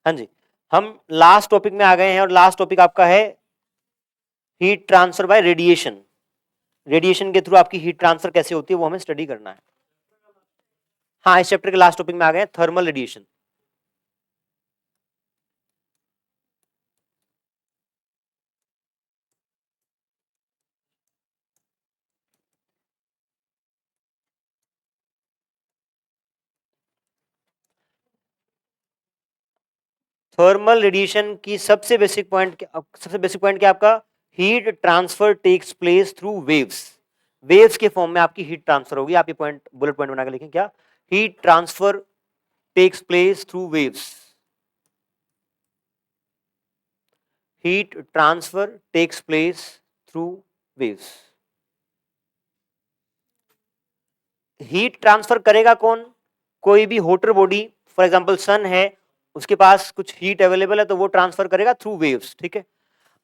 हाँ जी, हम last topic में आ गए हैं और लास्ट टॉपिक आपका है heat transfer by radiation. Radiation के थ्रू आपकी हीट ट्रांसफर कैसे होती है वो हमें स्टडी करना है। हाँ, इस चैप्टर के लास्ट टॉपिक में आ गए हैं थर्मल रेडिएशन। थर्मल रेडिएशन की सबसे बेसिक पॉइंट क्या आपका? Heat transfer takes place through waves. Waves के फॉर्म में आपकी हीट ट्रांसफर होगी। आप ये पॉइंट बुलेट पॉइंट बना के लिखें, क्या? Heat transfer takes place through waves. Heat transfer takes place through waves. Heat transfer करेगा कौन? कोई भी hotter body, for example sun है, उसके पास कुछ हीट अवेलेबल है तो वो ट्रांसफर करेगा थ्रू वेव्स। ठीक है,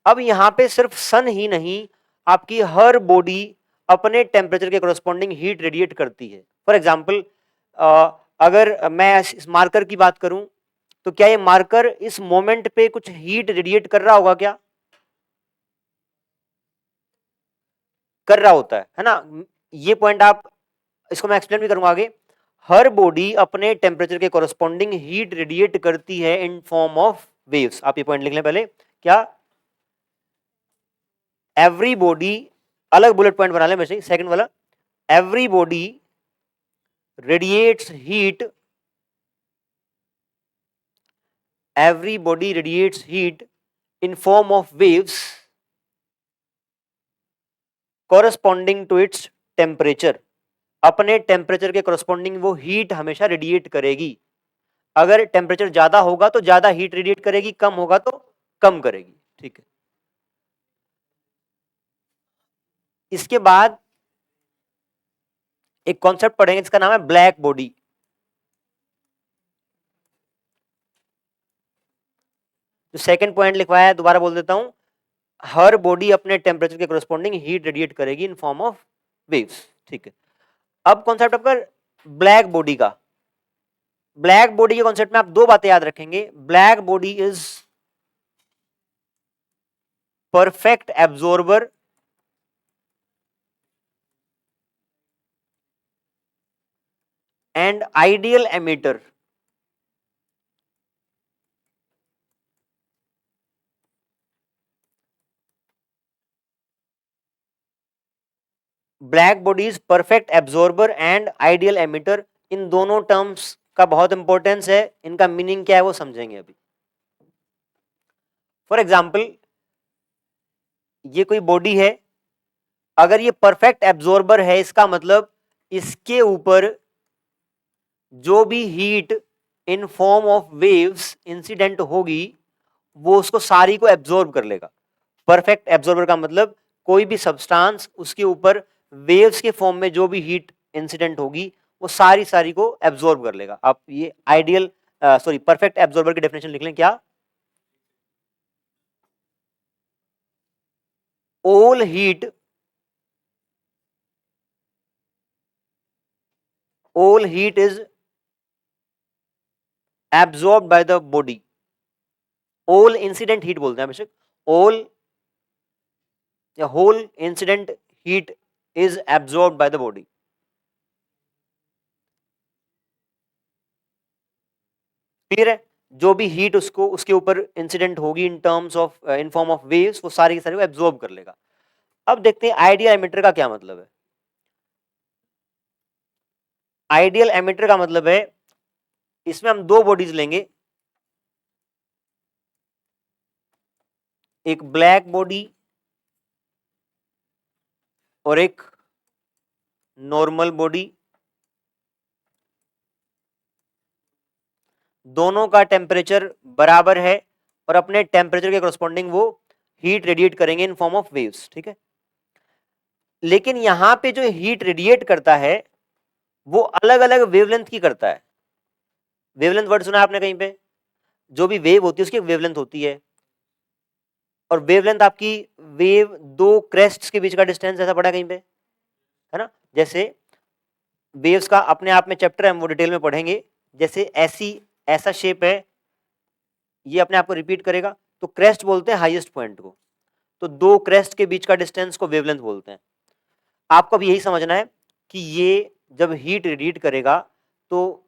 अब यहां पे सिर्फ सन ही नहीं, आपकी हर बॉडी अपने टेम्परेचर के कोरस्पॉन्डिंग हीट रेडिएट करती है। फॉर एग्जांपल अगर मैं इस मार्कर की बात करूं तो क्या ये मार्कर इस मोमेंट पे कुछ हीट रेडिएट कर रहा होगा? क्या कर रहा होता है ना? ये पॉइंट आप, इसको मैं एक्सप्लेन भी करूंगा आगे। हर बॉडी अपने टेम्परेचर के कोरस्पॉन्डिंग हीट रेडिएट करती है इन फॉर्म ऑफ वेव्स। आप ये पॉइंट लिख लें पहले, क्या? एवरी बॉडी, अलग बुलेट पॉइंट बना लें वैसे, सेकंड वाला, every body radiates heat, every body radiates heat in form of waves corresponding to its temperature। अपने टेम्परेचर के corresponding वो हीट हमेशा रेडिएट करेगी। अगर टेम्परेचर ज्यादा होगा तो ज्यादा हीट रेडिएट करेगी, कम होगा तो कम करेगी। ठीक है, इसके बाद एक कॉन्सेप्ट पढ़ेंगे जिसका नाम है ब्लैक बॉडी। जो सेकंड पॉइंट लिखवाया है दोबारा बोल देता हूं, हर बॉडी अपने टेम्परेचर के कोरस्पॉन्डिंग हीट रेडिएट करेगी इन फॉर्म ऑफ वेव्स। ठीक है, अब कॉन्सेप्ट आपका ब्लैक बॉडी का। ब्लैक बॉडी के कॉन्सेप्ट में आप दो बातें याद रखेंगे। Black body is perfect absorber and ideal emitter. Black body is perfect absorber and ideal emitter. इन दोनों टर्म्स का बहुत इंपॉर्टेंस है, इनका मीनिंग क्या है वो समझेंगे अभी। फॉर एग्जाम्पल, ये कोई बॉडी है, अगर ये परफेक्ट एब्जॉर्बर है इसका मतलब इसके ऊपर जो भी heat in form of waves incident होगी वो उसको सारी को एब्जॉर्ब कर लेगा। परफेक्ट एब्जॉर्बर का मतलब कोई भी सब्सटेंस उसके ऊपर वेव्स के फॉर्म में जो भी हीट इंसिडेंट होगी वो सारी सारी को एब्जॉर्ब कर लेगा। आप ये आइडियल परफेक्ट एब्जॉर्बर की डेफिनेशन लिख लें, क्या? all heat is absorbed by the body। all incident heat बोलते हैं बेशक, all या whole incident heat is absorbed by the body। Clear है? जो भी हीट उसको उसके ऊपर इंसिडेंट होगी in terms of in form of waves वो सारी की सारी को एब्जॉर्ब कर लेगा। अब देखते हैं आइडियल एमिटर का क्या मतलब है। आइडियल एमिटर का मतलब है, इसमें हम दो बॉडीज लेंगे, एक ब्लैक बॉडी और एक नॉर्मल बॉडी। दोनों का टेम्परेचर बराबर है और अपने टेम्परेचर के कोरस्पॉन्डिंग वो हीट रेडिएट करेंगे इन फॉर्म ऑफ वेव्स। ठीक है, लेकिन यहां पे जो हीट रेडिएट करता है वो अलग अलग वेवलेंथ की करता है। वेवलेंथ वर्ड सुना है आपने कहीं पे? जो भी वेव होती है उसकी एक वेवलेंथ होती है, और वेवलेंथ आपकी वेव दो क्रेस्ट्स के बीच का डिस्टेंस ऐसा पड़ा कहीं पे, है ना? जैसे वेव्स का अपने आप में चैप्टर है, हम वो डिटेल में पढ़ेंगे। जैसे ऐसा शेप है, ये अपने आप को रिपीट करेगा, तो क्रेस्ट बोलते हैं हाईएस्ट पॉइंट को। तो दो क्रेस्ट के बीच का डिस्टेंस को वेवलेंथ बोलते हैं। आपको अब यही समझना है कि ये जब हीट रेडिएट करेगा तो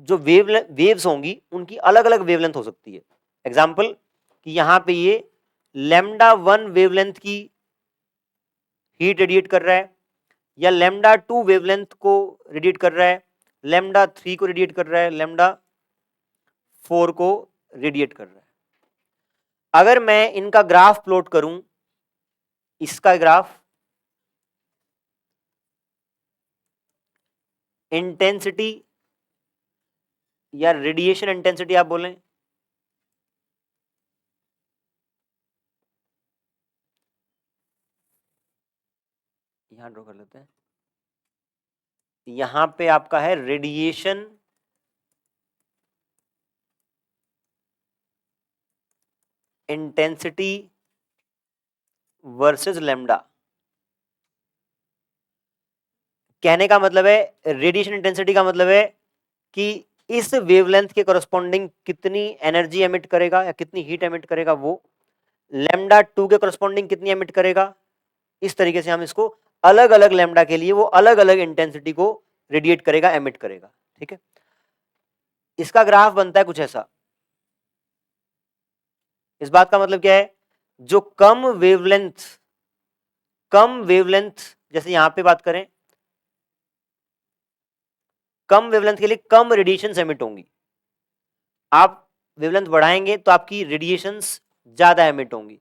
जो वेव्स होंगी उनकी अलग अलग वेवलेंथ हो सकती है। एग्जाम्पल कि यहां पे ये λ1 वेवलेंथ की हीट रेडिएट कर रहा है, या λ2 वेवलेंथ को रेडिएट कर रहा है, λ3 को रेडिएट कर रहा है, λ4 को रेडिएट कर रहा है। अगर मैं इनका ग्राफ प्लॉट करूं, इसका ग्राफ इंटेंसिटी या रेडिएशन इंटेंसिटी आप बोलें, यहां ड्रॉ कर लेते हैं। यहां पे आपका है रेडिएशन इंटेंसिटी वर्सेस लैम्डा। कहने का मतलब है, रेडिएशन इंटेंसिटी का मतलब है कि इस वेवलेंथ के करस्पॉन्डिंग कितनी एनर्जी एमिट करेगा या कितनी हीट एमिट करेगा, वो λ2 के करस्पॉन्डिंग कितनी एमिट करेगा। इस तरीके से हम इसको अलग अलग लैम्डा के लिए वो अलग अलग इंटेंसिटी को रेडिएट करेगा, एमिट करेगा। ठीक है, इसका ग्राफ बनता है कुछ ऐसा। इस बात का मतलब क्या है, जो कम वेवलेंथ जैसे यहां पे बात करें, कम वेवलेंथ के लिए कम रेडिएशन एमिट होंगी। आप वेवलेंथ बढ़ाएंगे तो आपकी रेडिएशंस ज्यादा एमिट होंगी।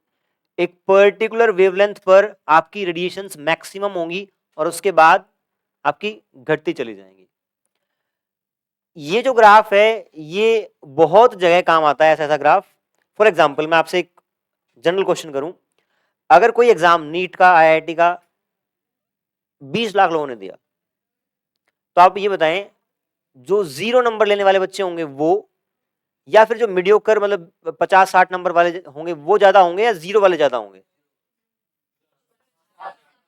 एक पर्टिकुलर वेवलेंथ पर आपकी रेडिएशंस मैक्सिमम होंगी और उसके बाद आपकी घटती चली जाएंगी। ये जो ग्राफ है ये बहुत जगह काम आता है, ऐसा ग्राफ। फॉर एग्जांपल मैं आपसे एक जनरल क्वेश्चन करूं, अगर कोई एग्जाम नीट का, आईआईटी का 20 लाख लोगों ने दिया, तो आप ये बताएं जो 0 नंबर लेने वाले बच्चे होंगे वो, या फिर जो मीडियोकर मतलब 50-60 नंबर वाले होंगे वो ज्यादा होंगे, या 0 वाले ज्यादा होंगे?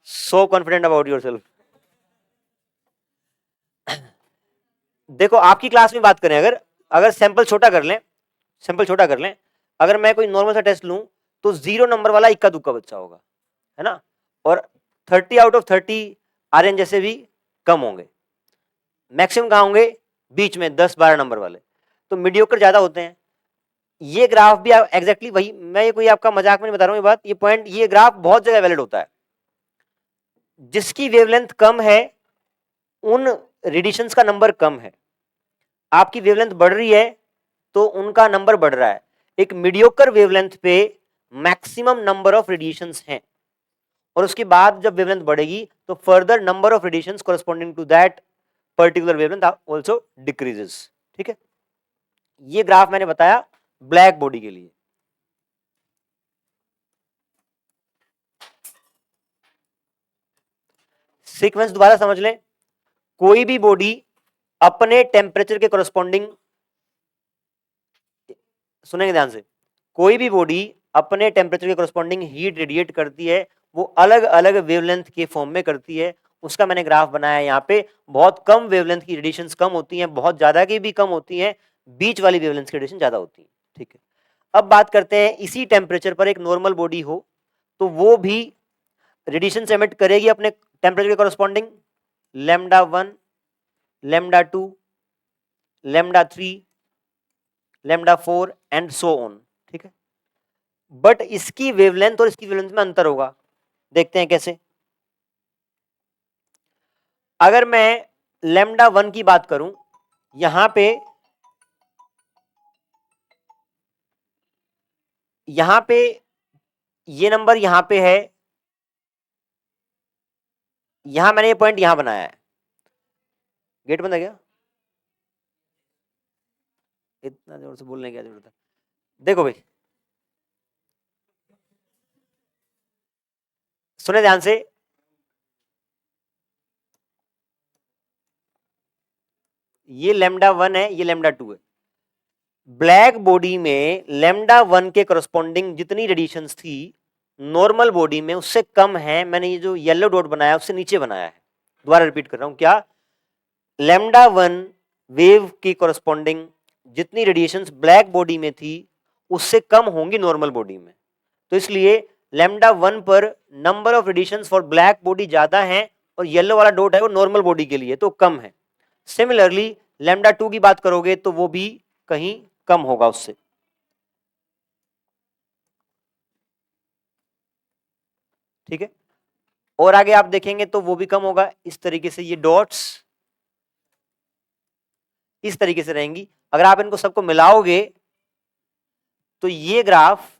So confident about yourself. देखो आपकी क्लास में बात करें, अगर अगर सैंपल छोटा कर लें, अगर मैं कोई नॉर्मल सा टेस्ट लूं तो 0 नंबर वाला इक्का दुक्का बच्चा होगा, है ना, और 30 आउट ऑफ 30 आर्यन जैसे भी कम होंगे। मैक्सिमम कहां होंगे? बीच में 10-12 नंबर वाले। तो मीडियोकर ज्यादा होते हैं। ये ग्राफ भी एग्जैक्टली वही, मैं ये कोई आपका मजाक में नहीं बता रहा हूं, ये बात, ये पॉइंट, ये ग्राफ बहुत जगह वैलिड होता है। जिसकी वेवलेंथ कम है उन रेडिएशंस का नंबर कम है, आपकी वेवलेंथ बढ़ रही है तो उनका नंबर बढ़ रहा है। एक मीडियोकर वेवलेंथ पे मैक्सिमम नंबर ऑफ रेडिएशंस हैं, और उसके बाद जब वेवलेंथ बढ़ेगी तो further number of radiations corresponding to that particular wavelength also decreases. ठीक है, ये ग्राफ मैंने बताया ब्लैक बॉडी के लिए। सीक्वेंस दोबारा समझ लें, कोई भी बॉडी अपने टेम्परेचर के कॉरेस्पॉन्डिंग, सुनेंगे ध्यान से, कोई भी बॉडी अपने टेम्परेचर के कॉरेस्पॉन्डिंग हीट रेडिएट करती है, वो अलग अलग वेवलेंथ के फॉर्म में करती है। उसका मैंने ग्राफ बनाया है यहाँ पे। बहुत कम वेवलेंथ की रेडिएशंस कम होती हैं, बहुत ज्यादा की भी कम होती हैं, बीच वाली वेवलेंथ की रेडिएशन ज्यादा होती है। ठीक है, अब बात करते हैं, इसी टेम्परेचर पर एक नॉर्मल बॉडी हो तो वो भी रेडिएशन एमिट करेगी अपने टेम्परेचर के कॉरेस्पॉन्डिंग, λ1, λ2, λ3, λ4 एंड सो ऑन। ठीक है, बट इसकी वेवलेंथ और इसकी वेवलेंथ में अंतर होगा। देखते हैं कैसे। अगर मैं λ1 की बात करूं, यहां पे ये नंबर यहां पे है, यहां मैंने ये पॉइंट यहां बनाया है। गेट बंद है क्या? इतना जोर से बोलने की क्या जरूरत है? देखो भाई, सुने ध्यान से, ये λ1 है, ये λ2 है। ब्लैक बॉडी में λ1 के करस्पॉन्डिंग जितनी रेडिएशंस थी नॉर्मल बॉडी में उससे कम है। मैंने ये जो येलो डॉट बनाया उससे नीचे बनाया है। दोबारा रिपीट कर रहा हूं, क्या λ1 वेव की करस्पॉन्डिंग जितनी रेडिएशंस ब्लैक बॉडी में थी उससे कम होंगी नॉर्मल बॉडी में। तो इसलिए लैम्डा 1 पर number of radiations for black body ज्यादा है और येलो वाला डॉट है वो नॉर्मल बॉडी के लिए तो कम है। सिमिलरली लैम्डा 2 की बात करोगे तो वो भी कहीं कम होगा उससे। ठीक है, और आगे आप देखेंगे तो वो भी कम होगा। इस तरीके से ये डॉट्स इस तरीके से रहेंगी। अगर आप इनको सबको मिलाओगे तो ये ग्राफ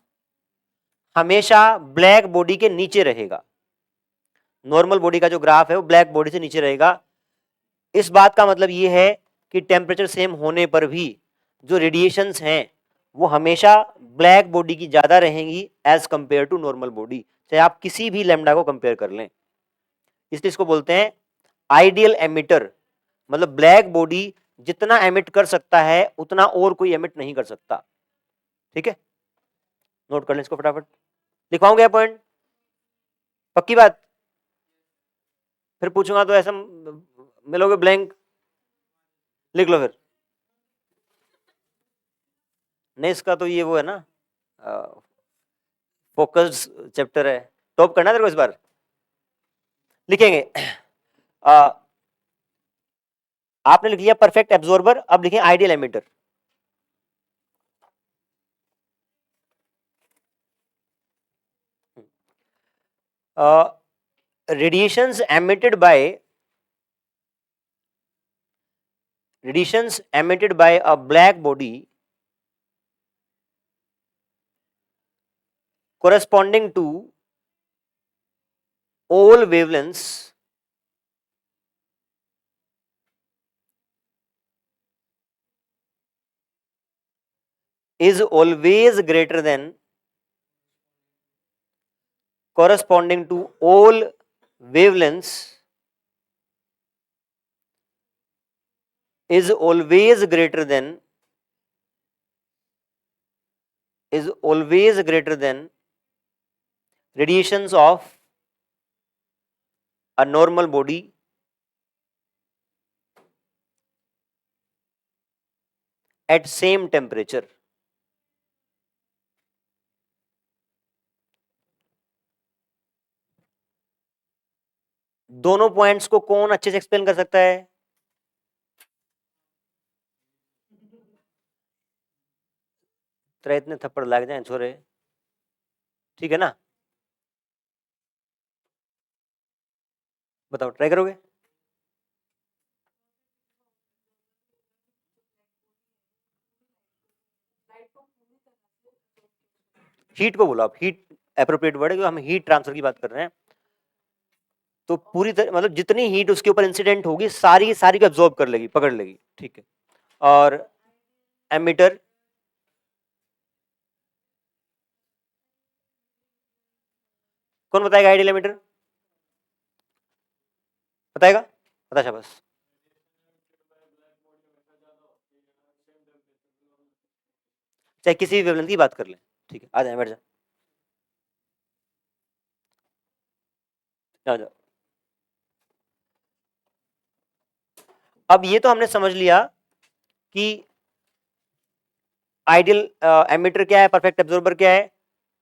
हमेशा ब्लैक बॉडी के नीचे रहेगा। नॉर्मल बॉडी का जो ग्राफ है वो ब्लैक बॉडी से नीचे रहेगा। इस बात का मतलब ये है कि टेम्परेचर सेम होने पर भी जो रेडिएशंस हैं वो हमेशा ब्लैक बॉडी की ज्यादा रहेंगी as compare to normal body, चाहे आप किसी भी लैम्डा को कंपेयर कर लें। इसलिए इसको बोलते हैं आइडियल एमिटर, मतलब ब्लैक बॉडी जितना एमिट कर सकता है उतना और कोई एमिट नहीं कर सकता। ठीक है, नोट कर लें इसको फटाफट। लिखवाऊंगे पॉइंट, पक्की बात? फिर पूछूंगा तो ऐसा मिलोगे ब्लैंक, लिख लो फिर। नहीं इसका तो ये वो है ना, फोकस्ड चैप्टर है, टॉप करना है तेरे को इस बार। लिखेंगे आपने लिख लिया परफेक्ट एब्जॉर्बर, अब लिखें ideal emitter. radiations emitted by a black body corresponding to all wavelengths is always greater than corresponding to all wavelengths is always greater than radiations of a normal body at same temperature। दोनों points को कौन अच्छे से explain कर सकता है? तेरे इतने थप्पड़ लग जाए छोरे, ठीक है ना? बताओ, ट्राई करोगे? हीट को बोलो आप, हीट एप्रोप्रिएट वर्ड है क्योंकि हम हीट ट्रांसफर की बात कर रहे हैं। तो पूरी तरह मतलब जितनी हीट उसके ऊपर इंसिडेंट होगी सारी सारी को एब्जॉर्ब कर लेगी, पकड़ लेगी। ठीक है, और एमिटर कौन बताएगा? आइडियल एमिटर बताएगा? बता शाबाश। चाहे किसी भी वेवलेंथ की बात कर ले। ठीक है, आ जाए, बैठ जा, आ जाओ। अब ये तो हमने समझ लिया कि आइडियल एमिटर क्या है, परफेक्ट एब्जॉर्बर क्या है,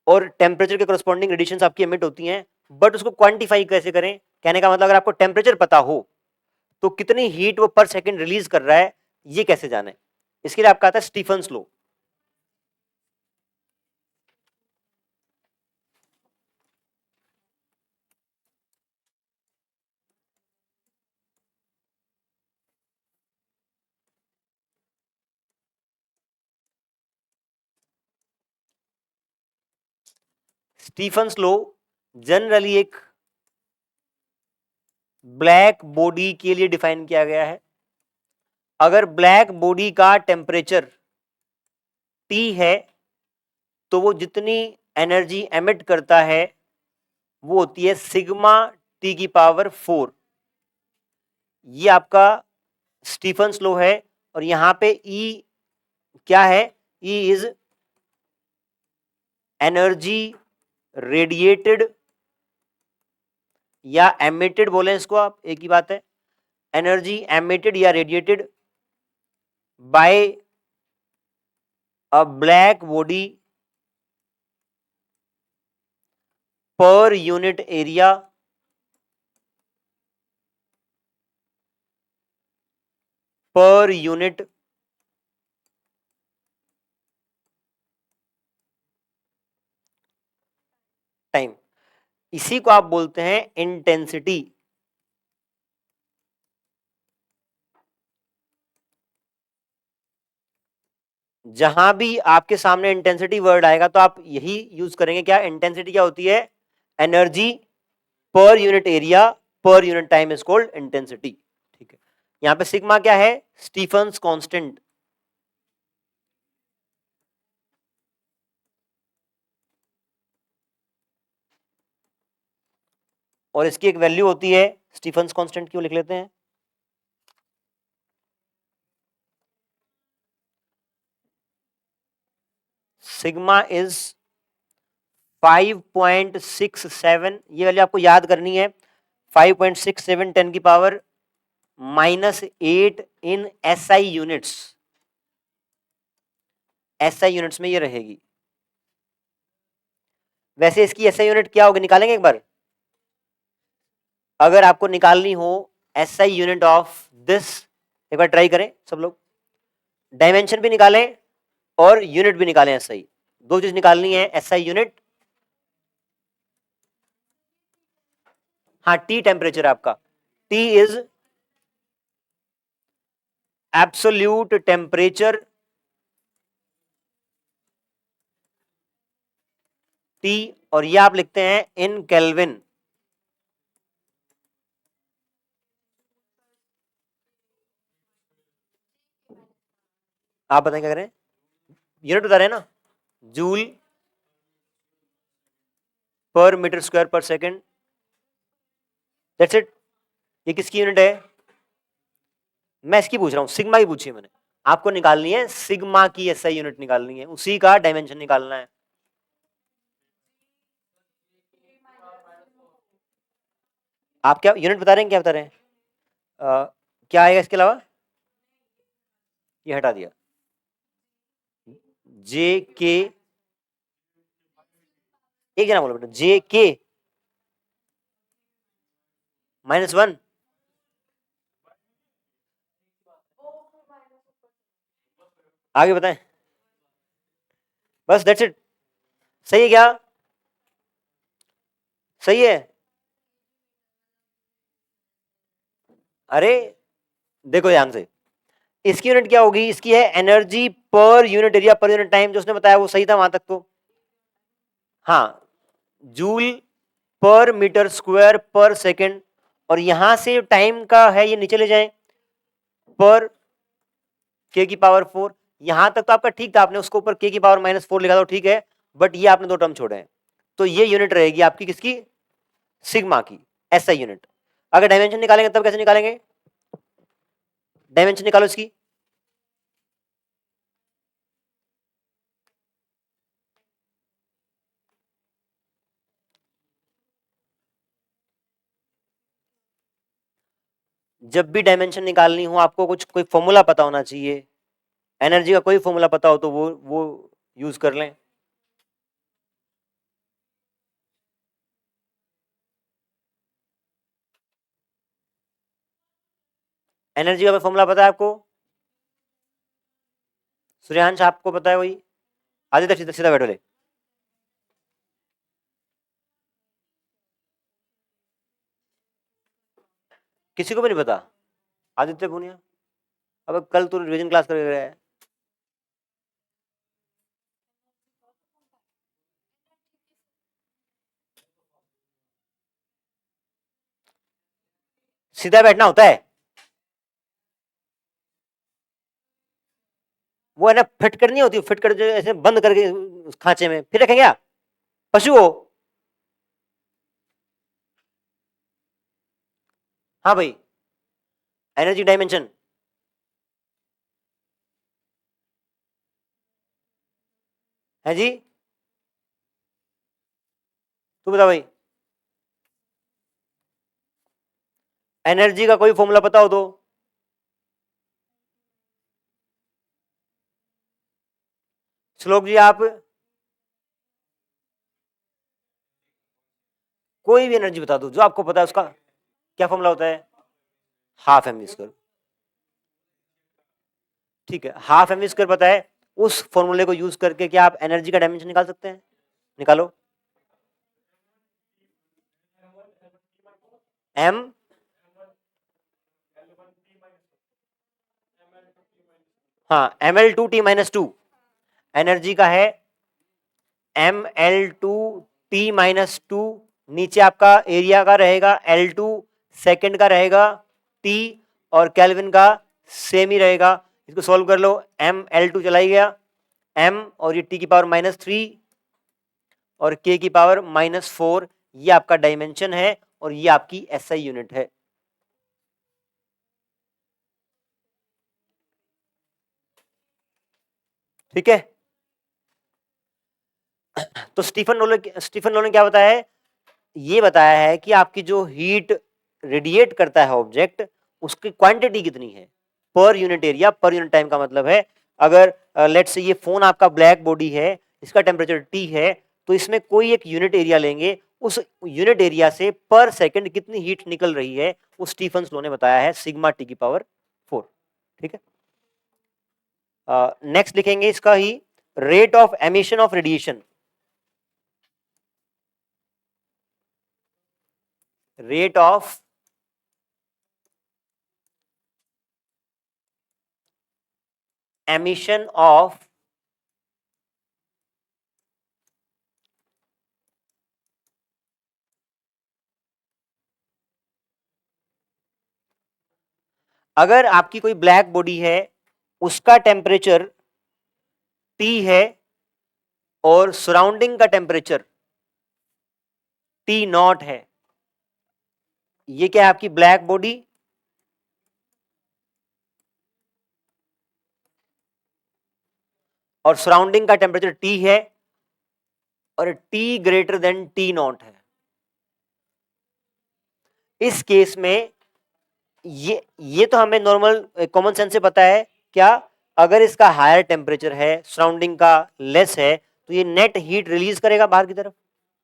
और टेम्परेचर के करस्पॉन्डिंग रेडिएशंस आपकी एमिट होती हैं। बट उसको क्वांटिफाई कैसे करें? कहने का मतलब अगर आपको टेम्परेचर पता हो तो कितनी हीट वो पर सेकंड रिलीज कर रहा है ये कैसे जाने? इसके लिए आपका आता है Stefan's law. Stefan's law generally एक ब्लैक बॉडी के लिए डिफाइन किया गया है। अगर ब्लैक बॉडी का टेम्परेचर T है तो वो जितनी एनर्जी एमिट करता है वो होती है सिग्मा T की पावर 4। ये आपका स्टीफन्स लॉ है। और यहां पे E क्या है? E इज एनर्जी रेडिएटेड या एमिटेड, बोले इसको आप, एक ही बात है। एनर्जी एमिटेड या radiated by a black body per unit area per unit time, इसी को आप बोलते हैं इंटेंसिटी। जहां भी आपके सामने इंटेंसिटी वर्ड आएगा तो आप यही यूज करेंगे। क्या इंटेंसिटी क्या होती है? Energy per unit area per unit time is called intensity. ठीक है, यहां पे सिग्मा क्या है? Stefan's constant. और इसकी एक वैल्यू होती है स्टीफन्स कांस्टेंट की, वो लिख लेते हैं। सिग्मा इज 5.67, ये वैल्यू आपको याद करनी है। 5.67 10 की power -8 in SI units. SI units में ये रहेगी। वैसे इसकी एसआई यूनिट क्या होगी, निकालेंगे एक बार। अगर आपको निकालनी हो एसआई यूनिट ऑफ दिस, एक बार ट्राई करें सब लोग। डायमेंशन भी निकालें और यूनिट भी निकालें। एसआई दो चीज निकालनी है, एसआई यूनिट। हाँ, टी टेम्परेचर आपका, T is absolute temperature, T, और ये आप लिखते हैं इन केल्विन। आप बताएं क्या करें, यूनिट बता रहे हैं ना, जूल पर मीटर स्क्वायर पर सेकेंड। That's it. ये किसकी यूनिट है? मैं इसकी पूछ रहा हूं, सिग्मा की पूछी है मैंने। आपको निकालनी है सिग्मा की एसआई यूनिट निकालनी है, उसी का डायमेंशन निकालना है। आप क्या यूनिट बता रहे हैं, क्या बता रहे हैं? क्या आएगा इसके अलावा? ये हटा दिया, जे के। एक जना बोलो बेटा, जे के -1। आगे बताएं, बस दैट्स इट। सही है क्या? सही है। अरे देखो ध्यान से, इसकी यूनिट क्या होगी? इसकी है energy per unit area per unit time. जो उसने बताया वो सही था वहां तक तो। हाँ, जूल पर मीटर स्क्वायर पर सेकेंड, और यहां से टाइम का है ये नीचे ले जाएं, पर के की पावर 4। यहां तक तो आपका ठीक था, आपने उसको ऊपर के की पावर -4 लिखा था, ठीक है। बट ये आपने दो टर्म छोड़े हैं, तो ये यूनिट रहेगी आपकी किसकी? सिग्मा की, एसआई यूनिट। अगर डायमेंशन निकालेंगे तब कैसे निकालेंगे? डायमेंशन निकालो इसकी। जब भी डायमेंशन निकालनी हो आपको कुछ कोई फॉर्मूला पता होना चाहिए। एनर्जी का कोई फॉर्मूला पता हो तो वो यूज कर लें। एनर्जी का फॉर्मूला पता है आपको? सूर्यांश आपको पता है वही? आदित्य सीधा सीधा बैठो ले। किसी को भी नहीं पता? आदित्य पूनिया, अब कल तू रिवीजन क्लास कर रहा है। सीधा बैठना होता है। वो है ना, फिट करनी होती है, फिट कर जो ऐसे बंद करके उस खांचे में फिर रखेंगे क्या? पशु हो? हाँ भाई, एनर्जी डायमेंशन। है जी, तू बता भाई। एनर्जी का कोई फॉर्मूला पता हो तो? श्लोक जी आप कोई भी एनर्जी बता दो जो आपको पता है उसका क्या फॉर्मूला होता है, हाफ एम स्क्वायर। ठीक है, हाफ एम स्क्वायर पता है, उस फॉर्मूले को यूज करके क्या आप एनर्जी का डायमेंशन निकाल सकते हैं, निकालो। एम हाँ ml2t-2 एनर्जी का है ml2t-2, नीचे आपका एरिया का रहेगा L2, सेकंड का रहेगा T और केल्विन का सेम ही रहेगा। इसको सॉल्व कर लो, ml2 चला ही गया, m और ये T की पावर -3 और K की पावर -4, ये आपका डायमेंशन है और ये आपकी SI यूनिट है। ठीक है, तो स्टीफन नोलन क्या बताया है, ये बताया है कि आपकी जो हीट रेडिएट करता है ऑब्जेक्ट, उसकी क्वांटिटी कितनी है पर unit area per unit time. का मतलब है अगर लेट्स से ये फोन आपका ब्लैक बॉडी है, इसका टेम्परेचर T है, तो इसमें कोई एक यूनिट एरिया लेंगे, उस यूनिट एरिया से पर सेकंड कितनी हीट निकल रही है, वो स्टीफन लो ने बताया है सिग्मा T की पावर 4। ठीक है, नेक्स्ट लिखेंगे इसका ही, rate of emission of radiation, rate of emission of अगर आपकी कोई ब्लैक बॉडी है, उसका टेम्परेचर T है और सराउंडिंग का टेम्परेचर T0 है, ये क्या है आपकी ब्लैक बॉडी और सराउंडिंग का टेम्परेचर T है और T ग्रेटर देन T0 है। इस केस में ये तो हमें नॉर्मल कॉमन सेंस से पता है क्या, अगर इसका हायर टेम्परेचर है, सराउंडिंग का लेस है, तो ये नेट हीट रिलीज करेगा बाहर की तरफ।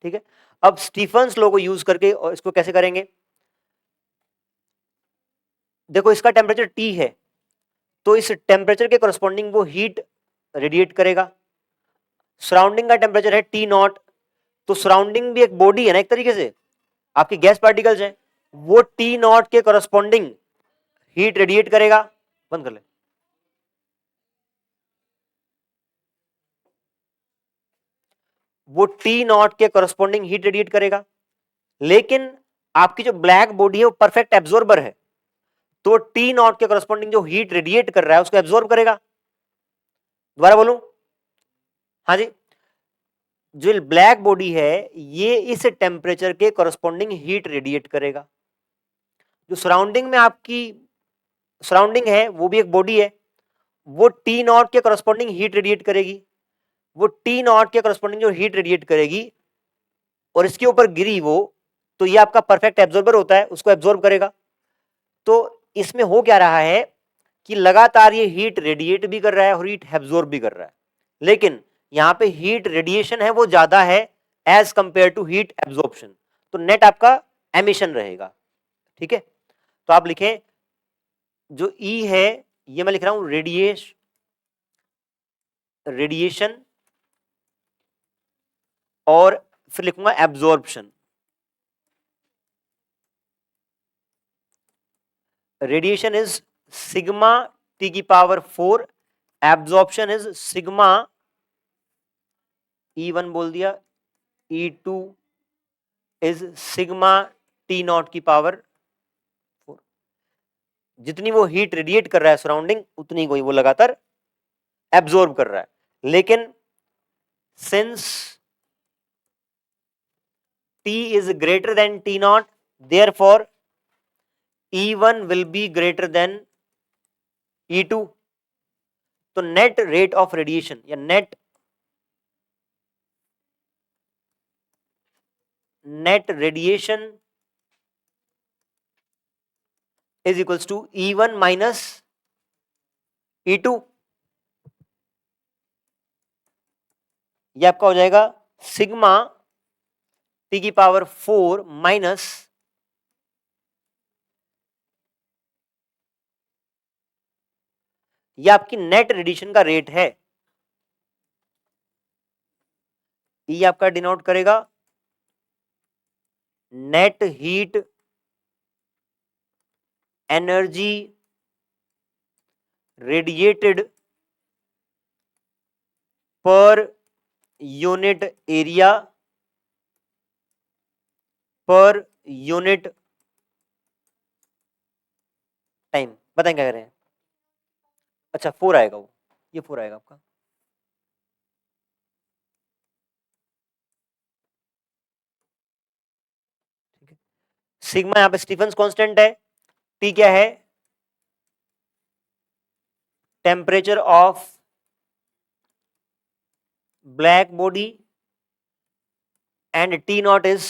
ठीक है, अब स्टीफन्स लॉ को यूज करके और इसको कैसे करेंगे, देखो इसका टेम्परेचर T है, तो इस टेम्परेचर के करस्पॉन्डिंग वो हीट रेडिएट करेगा। सराउंडिंग का टेम्परेचर है T0, तो सराउंडिंग भी एक बॉडी है ना, एक तरीके से आपके गैस पार्टिकल्स हैं, वो T0 के करस्पॉन्डिंग हीट रेडिएट करेगा। बंद कर ले, वो T0 के करस्पॉन्डिंग हीट रेडिएट करेगा। लेकिन आपकी जो ब्लैक बॉडी है वो परफेक्ट एब्जॉर्बर है, तो T0 के करस्पॉन्डिंग जो हीट रेडिएट कर रहा है उसको एब्जॉर्ब करेगा। दोबारा बोलूं, हाँ जी, जो ब्लैक बॉडी है ये इस टेम्परेचर के करस्पॉन्डिंग हीट रेडिएट करेगा। जो सराउंडिंग में आपकी सराउंडिंग है वो भी एक बॉडी है, वो T0 के करस्पॉन्डिंग हीट रेडिएट करेगी। वो T0 के करस्पॉन्डिंग जो हीट रेडिएट करेगी और इसके ऊपर गिरी वो, तो ये आपका परफेक्ट एब्जॉर्बर होता है, उसको एब्जॉर्ब करेगा। तो इसमें हो क्या रहा है कि लगातार ये हीट रेडिएट भी कर रहा है और हीट एब्जॉर्ब भी कर रहा है, लेकिन यहां पे हीट रेडिएशन है वो ज्यादा है as compare to heat absorption, तो नेट आपका एमिशन रहेगा। ठीक है, तो आप लिखें जो E है, ये मैं लिख रहा हूं रेडिएशन और फिर लिखूंगा absorption. Radiation is sigma T की power 4, absorption is sigma E1 बोल दिया, E2 इज सिग्मा T0 की पावर 4। जितनी वो हीट रेडिएट कर रहा है सराउंडिंग, उतनी को वो लगातार एब्जॉर्ब कर रहा है। लेकिन since T is greater than T0, therefore E1 will be greater than E2, तो नेट रेट ऑफ रेडिएशन या net radiation is equals to E1 minus E2। ये आपका हो जाएगा सिग्मा टी की पावर 4 माइनस ये आपकी नेट रेडिएशन का रेट है। ये आपका डिनोट करेगा नेट हीट एनर्जी रेडिएटेड पर unit area per unit time. बताएं क्या करें। अच्छा 4 आएगा, वो ये 4 आएगा आपका। ठीक है, सिग्मा यहां पे स्टीफन्स कांस्टेंट है, टी क्या है, temperature of black body and T not is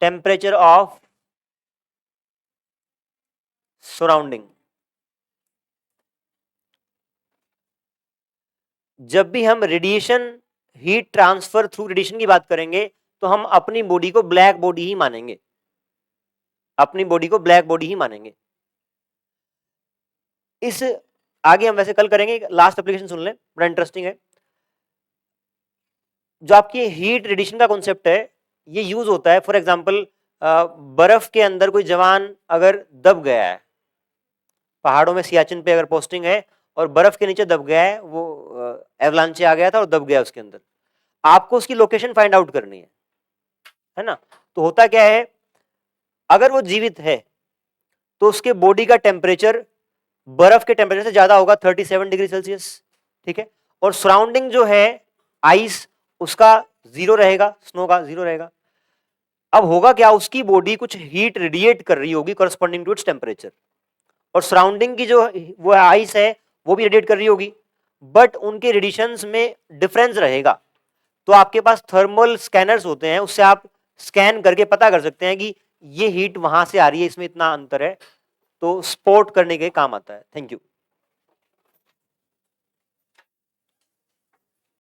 temperature of surrounding. जब भी हम radiation heat transfer through radiation की बात करेंगे तो हम अपनी बॉडी को ब्लैक बॉडी ही मानेंगे, अपनी बॉडी को ब्लैक बॉडी ही मानेंगे। इस आगे हम वैसे कल करेंगे, लास्ट एप्लीकेशन सुन लें, बड़ा इंटरेस्टिंग है। जो आपकी हीट रेडिएशन का कॉन्सेप्ट है ये यूज होता है फॉर एग्जांपल बर्फ के अंदर कोई जवान अगर दब गया है, पहाड़ों में सियाचिन पे अगर पोस्टिंग है और बर्फ के नीचे दब गया है, वो एवलांचे आ गया था और दब गया उसके अंदर, आपको उसकी लोकेशन फाइंड आउट करनी है ना। तो होता क्या है, अगर वो जीवित है तो उसके बॉडी का टेम्परेचर बर्फ के टेम्परेचर से ज्यादा होगा 37 डिग्री सेल्सियस, ठीक है, और सराउंडिंग जो है आइस उसका 0 रहेगा, स्नो का 0 रहेगा। अब होगा क्या, उसकी बॉडी कुछ हीट रेडिएट कर रही होगी करस्पॉन्डिंग टू इट्स टेम्परेचर, और सराउंडिंग की जो वो आइस है वो भी रेडिएट कर रही होगी, बट उनके रेडिएशंस में डिफरेंस रहेगा। तो आपके पास थर्मल स्कैनर्स होते हैं, उससे आप स्कैन करके पता कर सकते हैं कि ये हीट वहां से आ रही है, इसमें इतना अंतर है, तो स्पॉट करने के काम आता है। Thank you.